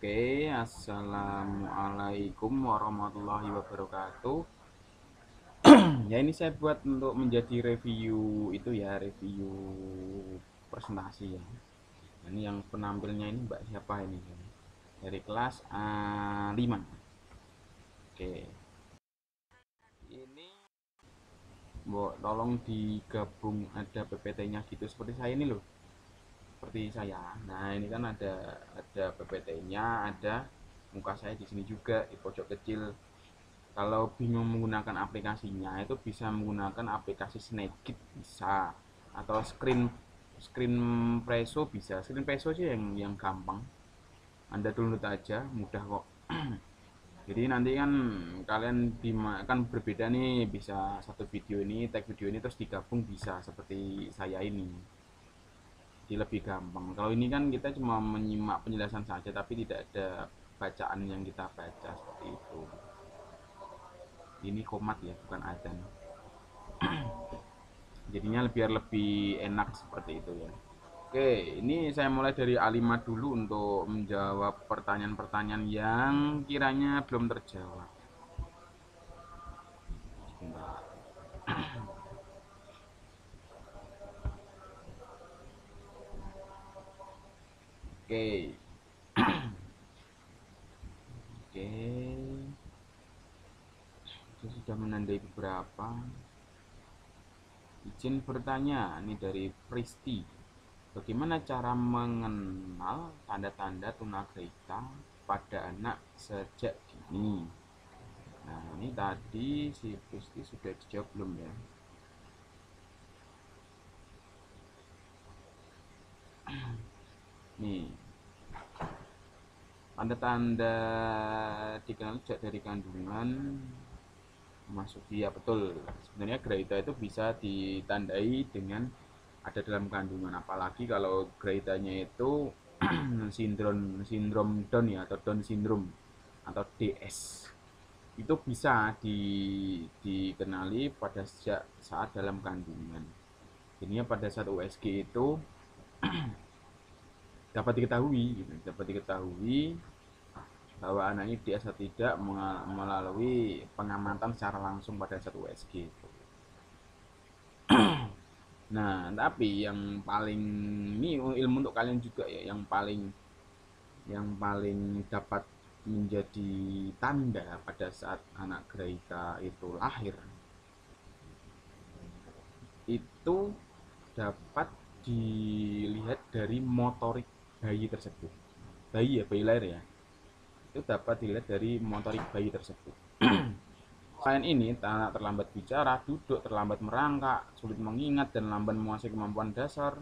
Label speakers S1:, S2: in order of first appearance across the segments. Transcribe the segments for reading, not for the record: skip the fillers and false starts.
S1: Oke, assalamualaikum warahmatullahi wabarakatuh. Ya ini saya buat untuk menjadi review itu ya, review presentasi ya. Ini yang penampilnya ini Mbak siapa ini? Dari kelas A5. Oke, ini Mbok tolong digabung ada PPT-nya gitu seperti saya ini loh. Seperti saya. Nah, ini kan ada PPT-nya, ada muka saya di sini juga di pojok kecil. Kalau bingung menggunakan aplikasinya itu bisa menggunakan aplikasi Snagit bisa, atau Screen Presso bisa. Screen Presso sih yang gampang. Anda download aja, mudah kok. Jadi nanti kan kalian kan berbeda nih, bisa satu video ini, tag video ini terus digabung bisa seperti saya ini. Jadi lebih gampang. Kalau ini kan kita cuma menyimak penjelasan saja tapi tidak ada bacaan yang kita baca seperti itu. Ini komat ya, bukan adzan. Jadinya biar lebih enak seperti itu ya. Oke, ini saya mulai dari A5 dulu untuk menjawab pertanyaan-pertanyaan yang kiranya belum terjawab. Sebentar. Oke, oke. Saya sudah menandai beberapa. Izin bertanya, ini dari Pristi. Bagaimana cara mengenal tanda-tanda tunagrahita pada anak sejak dini? Nah, ini tadi si Pristi sudah dijawab belum ya? Nih, tanda-tanda dikenal sejak dari kandungan masuk dia betul. Sebenarnya grahita itu bisa ditandai dengan ada dalam kandungan, apalagi kalau grahitanya itu sindrom sindrom Down ya, atau Down syndrome atau DS. Itu bisa dikenali pada sejak saat dalam kandungan. Jadinya pada saat USG itu dapat diketahui bahwa anak ini biasa tidak melalui pengamatan secara langsung pada saat USG. Nah, tapi yang paling ini ilmu untuk kalian juga ya, yang paling dapat menjadi tanda pada saat anak grahita itu lahir itu dapat dilihat dari motorik bayi tersebut. Bayi lahir ya, itu dapat dilihat dari motorik bayi tersebut. Selain ini, anak terlambat bicara, duduk, terlambat merangkak, sulit mengingat, dan lamban menguasai kemampuan dasar,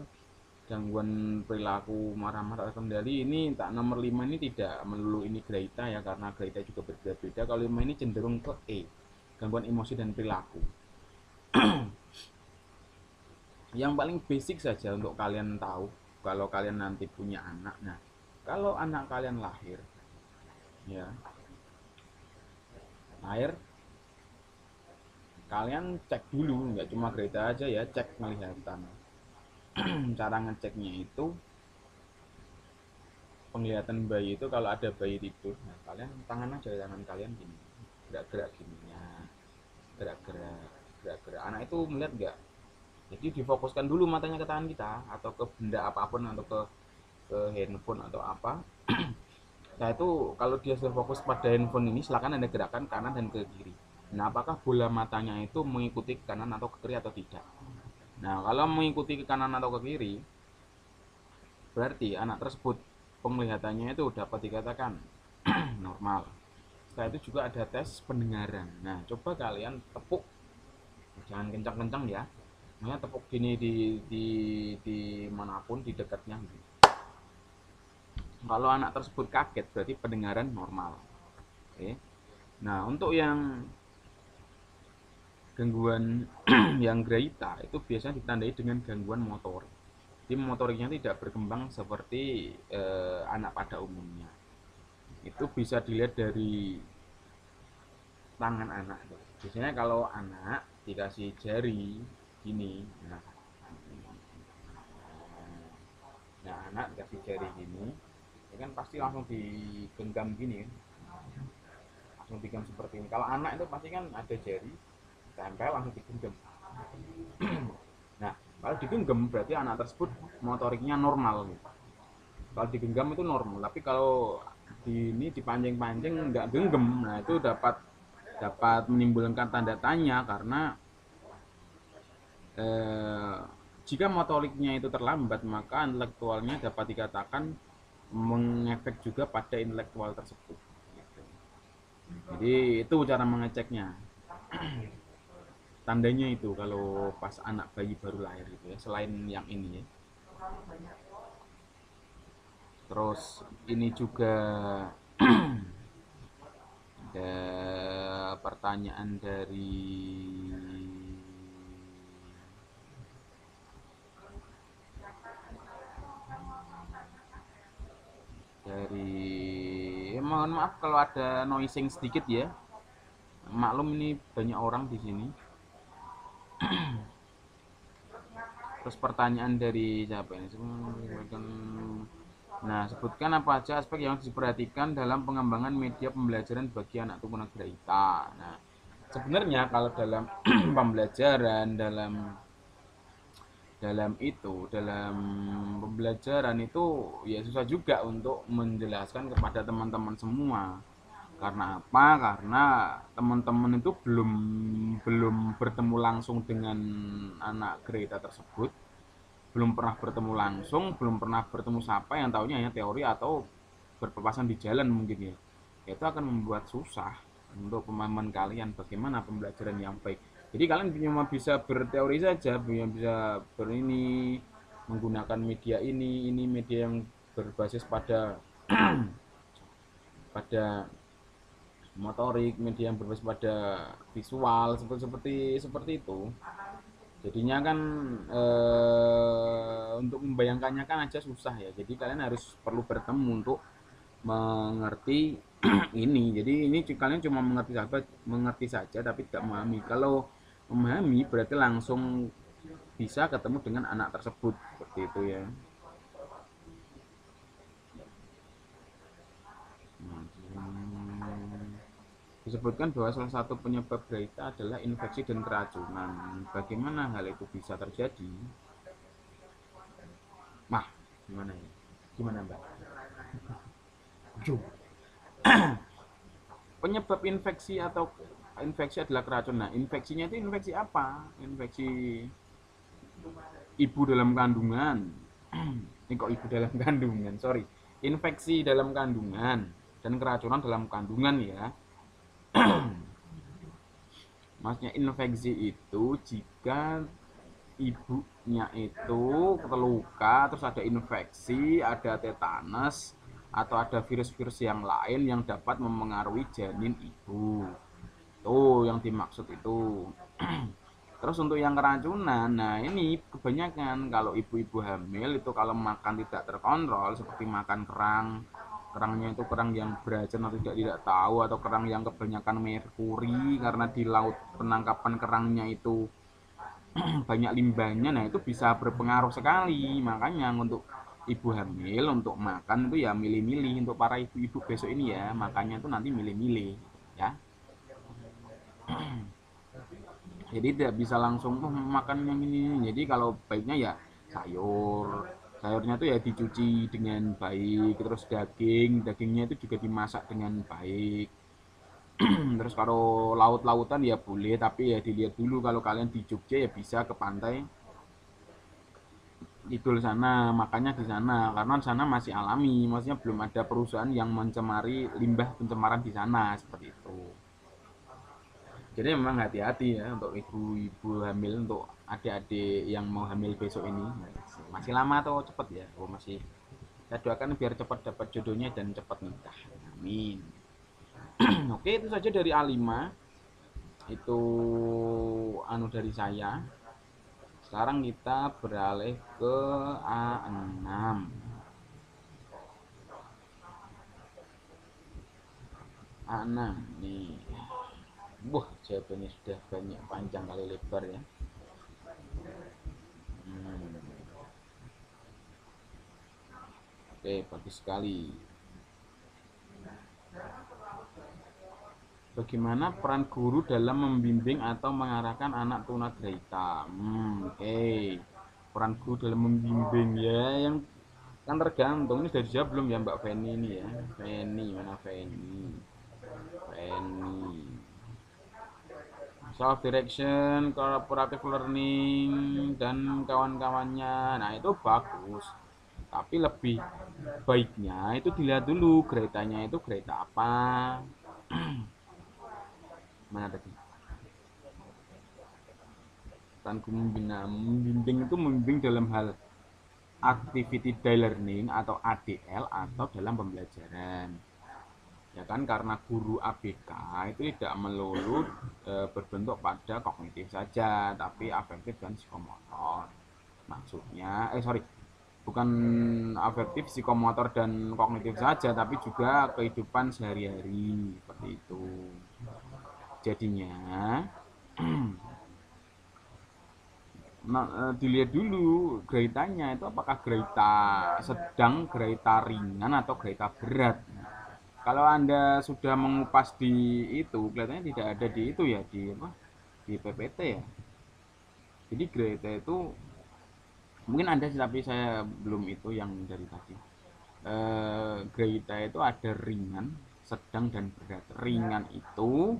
S1: gangguan perilaku marah-marah terkendali. Ini tak nomor 5 ini tidak melulu ini grahita ya, karena grahita juga berbeda-beda. Kalau 5 ini cenderung ke E, gangguan emosi dan perilaku. Yang paling basic saja untuk kalian tahu kalau kalian nanti punya anak. Nah, kalau anak kalian lahir ya, lahir kalian cek dulu, nggak cuma grahita aja ya, cek penglihatan. Cara ngeceknya itu penglihatan bayi itu kalau ada bayi tidur, nah kalian tangan aja, tangan kalian gini, gerak-gerak gini ya, gerak-gerak, gerak-gerak. Anak itu melihat nggak? Jadi difokuskan dulu matanya ke tangan kita atau ke benda apapun, atau ke handphone atau apa. Nah itu kalau dia sudah fokus pada handphone ini, silakan anda gerakan kanan dan ke kiri. Nah, apakah bola matanya itu mengikuti ke kanan atau ke kiri atau tidak? Nah, kalau mengikuti ke kanan atau ke kiri, berarti anak tersebut penglihatannya itu dapat dikatakan normal. Setelah itu juga ada tes pendengaran. Nah, coba kalian tepuk, jangan kencang-kencang ya. Nah, tepuk gini di manapun di dekatnya. Kalau anak tersebut kaget, berarti pendengaran normal. Oke. Nah, untuk yang gangguan yang grahita itu biasanya ditandai dengan gangguan motor. Jadi motoriknya tidak berkembang seperti anak pada umumnya. Itu bisa dilihat dari tangan anak. Biasanya kalau anak dikasih jari gini, nah anak dikasih jari gini, itu kan pasti langsung digenggam gini kan, langsung digenggam seperti ini. Kalau anak itu pasti kan ada jari tempel langsung digenggam. Nah, kalau digenggam berarti anak tersebut motoriknya normal gitu. Kalau digenggam itu normal, tapi kalau ini dipanjang-panjang nggak genggam, nah itu dapat dapat menimbulkan tanda tanya karena eh, jika motoriknya itu terlambat maka intelektualnya dapat dikatakan mengefek juga pada intelektual tersebut. Jadi itu cara mengeceknya. Tandanya itu kalau pas anak bayi baru lahir itu ya, selain yang ini ya. Terus ini juga ada pertanyaan dari mohon maaf kalau ada noising sedikit ya. Maklum ini banyak orang di sini. Terus pertanyaan dari siapa ini? Nah, sebutkan apa aja aspek yang harus diperhatikan dalam pengembangan media pembelajaran bagi anak tunanetra ITA. Nah, sebenarnya kalau dalam pembelajaran dalam pembelajaran itu ya susah juga untuk menjelaskan kepada teman-teman semua. Karena apa? Karena teman-teman itu belum belum bertemu langsung dengan anak Greta tersebut, belum pernah bertemu langsung, belum pernah bertemu siapa yang tahunya hanya teori atau berpapasan di jalan mungkin ya. Itu akan membuat susah untuk pemahaman kalian bagaimana pembelajaran yang baik. Jadi kalian cuma bisa berteori saja, bisa berini menggunakan media ini media yang berbasis pada pada motorik, media yang berbasis pada visual seperti itu. Jadinya kan untuk membayangkannya kan aja susah ya. Jadi kalian harus perlu bertemu untuk mengerti ini. Jadi ini kalian cuma mengerti saja tapi tidak memahami. Kalau memahami berarti langsung bisa ketemu dengan anak tersebut seperti itu ya. Disebutkan bahwa salah satu penyebab berita adalah infeksi dan keracunan. Bagaimana hal itu bisa terjadi? Nah, gimana ya? Gimana Mbak? Penyebab infeksi atau infeksi adalah keracunan. Nah, infeksinya itu infeksi apa? Infeksi ibu dalam kandungan. Ini kok ibu dalam kandungan? Sorry. Infeksi dalam kandungan dan keracunan dalam kandungan ya. Maksudnya infeksi itu jika ibunya itu terluka terus ada infeksi, ada tetanus atau ada virus-virus yang lain yang dapat mempengaruhi janin ibu. Tuh yang dimaksud itu. Terus untuk yang keracunan, nah ini kebanyakan kalau ibu-ibu hamil itu kalau makan tidak terkontrol seperti makan kerangnya itu kerang yang beracun atau tidak tahu atau kerang yang kebanyakan merkuri karena di laut penangkapan kerangnya itu banyak limbahnya, nah itu bisa berpengaruh sekali. Makanya untuk ibu hamil untuk makan itu ya milih-milih untuk para ibu-ibu besok ini ya, makanya itu nanti milih-milih ya. Jadi tidak bisa langsung makan yang ini. Jadi kalau baiknya ya sayurnya itu ya dicuci dengan baik, terus dagingnya itu juga dimasak dengan baik. Terus kalau laut-lautan ya boleh, tapi ya dilihat dulu kalau kalian di Jogja ya bisa ke pantai Idul sana, makanya di sana karena di sana masih alami, maksudnya belum ada perusahaan yang mencemari limbah pencemaran di sana seperti itu. Jadi memang hati-hati ya untuk ibu-ibu hamil, untuk adik-adik yang mau hamil besok ini. Masih lama atau cepet ya? Oh masih. Saya doakan biar cepat dapat jodohnya dan cepat nikah. Amin. Oke, itu saja dari A5. Itu anu dari saya. Sekarang kita beralih ke A6. A6 nih. Wah, jawabannya sudah banyak panjang kali lebar ya. Oke, bagus sekali. Bagaimana peran guru dalam membimbing atau mengarahkan anak tunagrahita? Oke. Peran guru dalam membimbing ya, yang kan tergantung. Ini sudah dijawab belum ya Mbak Feni ini ya? Feni mana Feni? Feni. Self direction, cooperative learning dan kawan-kawannya. Nah, itu bagus. Tapi lebih baiknya itu dilihat dulu gradanya itu grade apa. Mana tadi? Tanku membimbing itu membimbing dalam hal activity day learning atau ADL atau dalam pembelajaran. Ya kan, karena guru ABK itu tidak melulu berbentuk pada kognitif saja, tapi afektif dan psikomotor. Maksudnya bukan afektif, psikomotor dan kognitif saja, tapi juga kehidupan sehari-hari seperti itu. Jadinya dilihat dulu gradanya itu apakah grade sedang, grade ringan atau grade berat. Kalau Anda sudah mengupas di itu, kelihatannya tidak ada di itu ya, di PPT ya. Jadi grade itu mungkin ada sih, tapi saya belum itu yang dari tadi. Grade itu ada ringan, sedang dan berat. Ringan itu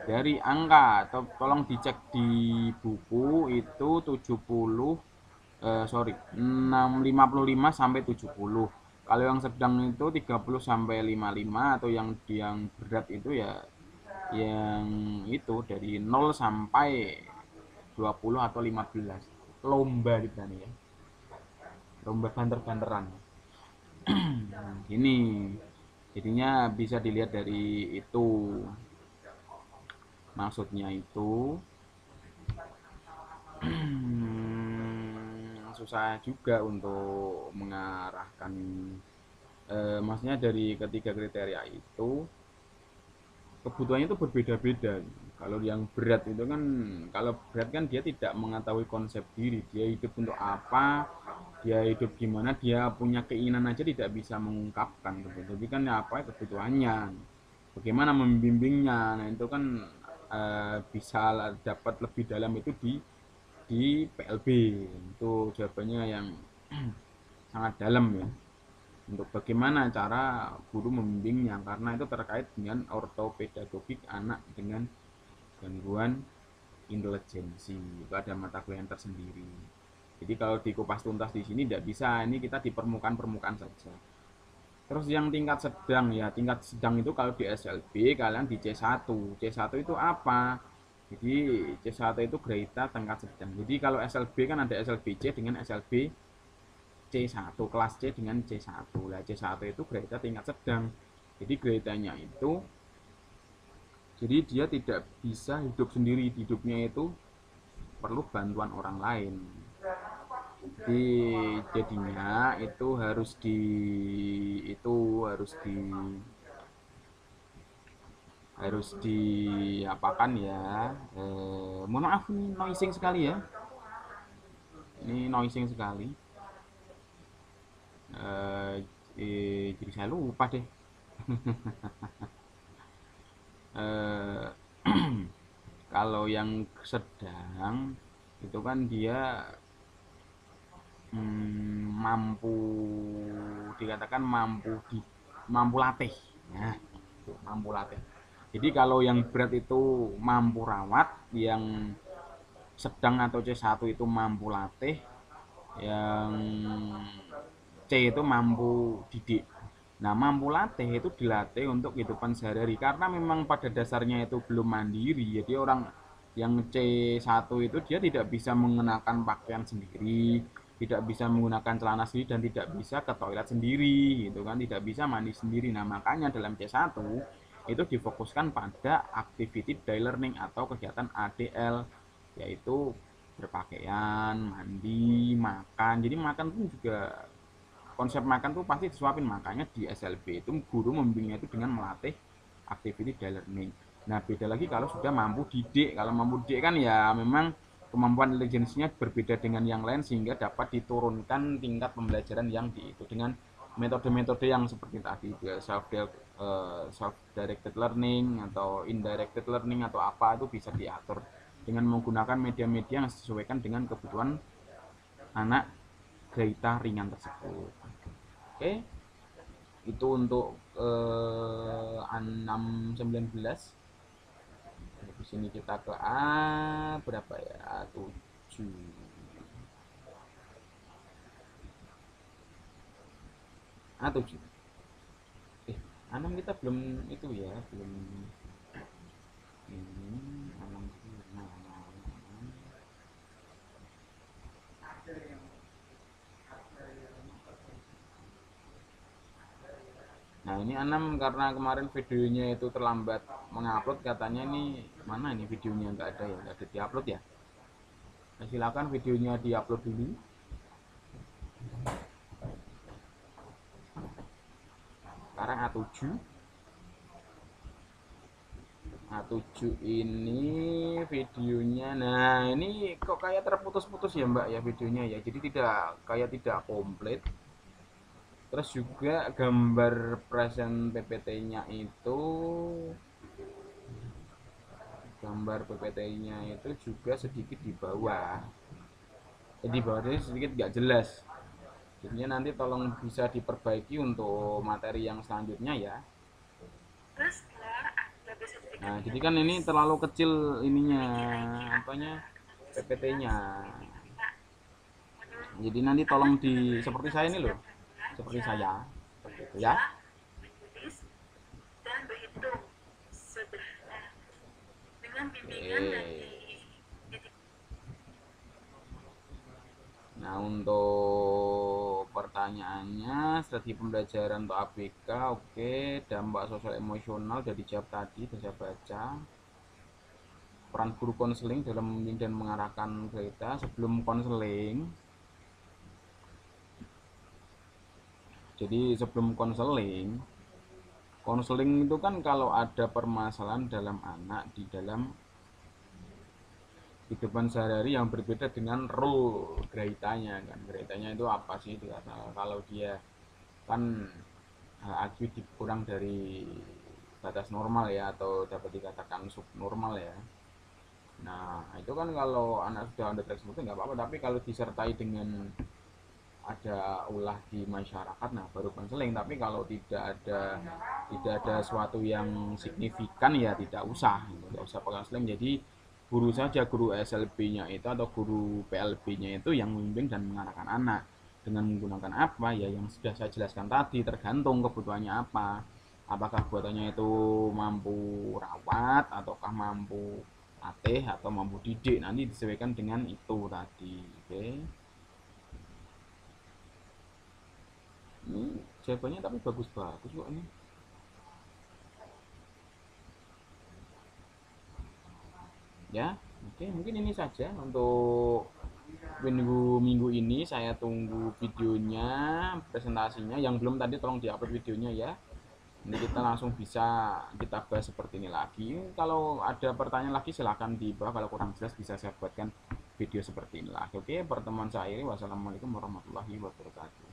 S1: dari angka, tolong dicek di buku itu 55 sampai 70. Kalau yang sedang itu 30 sampai 55, atau yang berat itu ya yang itu dari 0 sampai 20 atau 15. Lomba di sana ya. Lomba banter-banteran. Ini jadinya bisa dilihat dari itu. Maksudnya itu susah juga untuk mengarahkan, maksudnya dari ketiga kriteria itu kebutuhannya itu berbeda-beda. Kalau yang berat itu kan, kalau berat kan dia tidak mengetahui konsep diri, dia hidup untuk apa, dia hidup gimana, dia punya keinginan aja tidak bisa mengungkapkan gitu. Jadi kan apa kebutuhannya, bagaimana membimbingnya. Nah itu kan bisa dapat lebih dalam itu di PLB. Itu jawabannya yang sangat dalam ya, untuk bagaimana cara guru membimbingnya, karena itu terkait dengan ortopedagogik anak dengan gangguan intelijensi. Itu ada mata kuliah tersendiri. Jadi kalau dikupas tuntas di sini tidak bisa, ini kita di permukaan saja. Terus yang tingkat sedang ya, tingkat sedang itu kalau di SLB kalian di C1. C1 itu apa? Jadi C1 itu grade tingkat sedang. Jadi kalau SLB kan ada SLBC dengan SLB C1, kelas C dengan C1. Lah C1 itu grade tingkat sedang. Jadi gradenya itu, jadi dia tidak bisa hidup sendiri, hidupnya itu perlu bantuan orang lain. Jadi jadinya itu harus diapakan ya. Mohon maaf ini noising sekali ya. Ini noising sekali. Jadi saya lupa deh. Kalau yang sedang itu kan dia mampu dikatakan mampu latih ya, mampu latih. Jadi kalau yang berat itu mampu rawat, yang sedang atau C1 itu mampu latih, yang C itu mampu didik. Nah, mampu latih itu dilatih untuk kehidupan sehari-hari, karena memang pada dasarnya itu belum mandiri. Jadi orang yang C1 itu dia tidak bisa mengenakan pakaian sendiri, tidak bisa menggunakan celana sendiri, dan tidak bisa ke toilet sendiri gitu kan, tidak bisa mandi sendiri. Nah, makanya dalam C1 itu difokuskan pada activity day learning atau kegiatan ADL, yaitu berpakaian, mandi, makan. Jadi makan pun juga, konsep makan tuh pasti disuapin. Makanya di SLB itu guru membimbingnya itu dengan melatih activity day learning. Nah beda lagi kalau sudah mampu didik. Kalau mampu didik kan ya memang kemampuan intelijensinya berbeda dengan yang lain, sehingga dapat diturunkan tingkat pembelajaran yang di itu dengan metode-metode yang seperti tadi, self directed learning atau indirected learning atau apa, itu bisa diatur dengan menggunakan media-media yang disesuaikan dengan kebutuhan anak Greta ringan tersebut. Oke, itu untuk 619. Di sini kita ke A berapa ya? A7. A7. A6 kita belum itu ya, belum ini A6. Nah, ini A6 karena kemarin videonya itu terlambat mengupload, katanya ini mana ini videonya, nggak ada ya, nggak ada diupload ya. Nah, silakan videonya diupload dulu. Sekarang A7. A7 ini videonya, nah ini kok kayak terputus-putus ya mbak ya videonya ya, jadi tidak komplit. Terus juga gambar present PPT-nya itu, juga sedikit di bawah. Jadi bawahnya sedikit nggak jelas. Jadinya nanti tolong bisa diperbaiki untuk materi yang selanjutnya ya. Nah, jadi kan ini terlalu kecil ininya, apanya, PPT-nya. Jadi nanti tolong seperti saya ini loh, seperti saya, seperti itu ya. Nah, untuk pertanyaannya, strategi pembelajaran untuk ABK, oke. Dampak sosial emosional sudah dijawab tadi, sudah saya baca. Peran guru konseling dalam membimbing dan mengarahkan kita. Sebelum konseling, jadi sebelum konseling itu kan kalau ada permasalahan dalam anak di dalam kehidupan sehari-hari yang berbeda dengan role Greitanya kan. Greitanya itu apa sih? Kalau dia kan IQ kurang dari batas normal ya, atau dapat dikatakan subnormal ya. Nah, itu kan kalau anak sudah under tersebut nggak apa-apa, tapi kalau disertai dengan ada ulah di masyarakat, nah baru konseling. Tapi kalau tidak ada sesuatu yang signifikan ya tidak usah konseling. Jadi guru saja, guru SLB-nya itu atau guru PLB-nya itu yang membimbing dan mengarahkan anak dengan menggunakan apa ya, yang sudah saya jelaskan tadi, tergantung kebutuhannya apa. Apakah kebutuhannya itu mampu rawat ataukah mampu ateh atau mampu didik, nanti disesuaikan dengan itu tadi. Oke, ini jawabannya tapi bagus-bagus kok ini ya. Oke, mungkin ini saja untuk minggu ini. Saya tunggu videonya, presentasinya. Yang belum tadi tolong diupload videonya ya. Ini kita langsung bisa kita bahas seperti ini lagi. Kalau ada pertanyaan lagi silahkan di bawah, kalau kurang jelas bisa saya buatkan video seperti ini lagi. Oke, pertemuan saya ini, wassalamualaikum warahmatullahi wabarakatuh.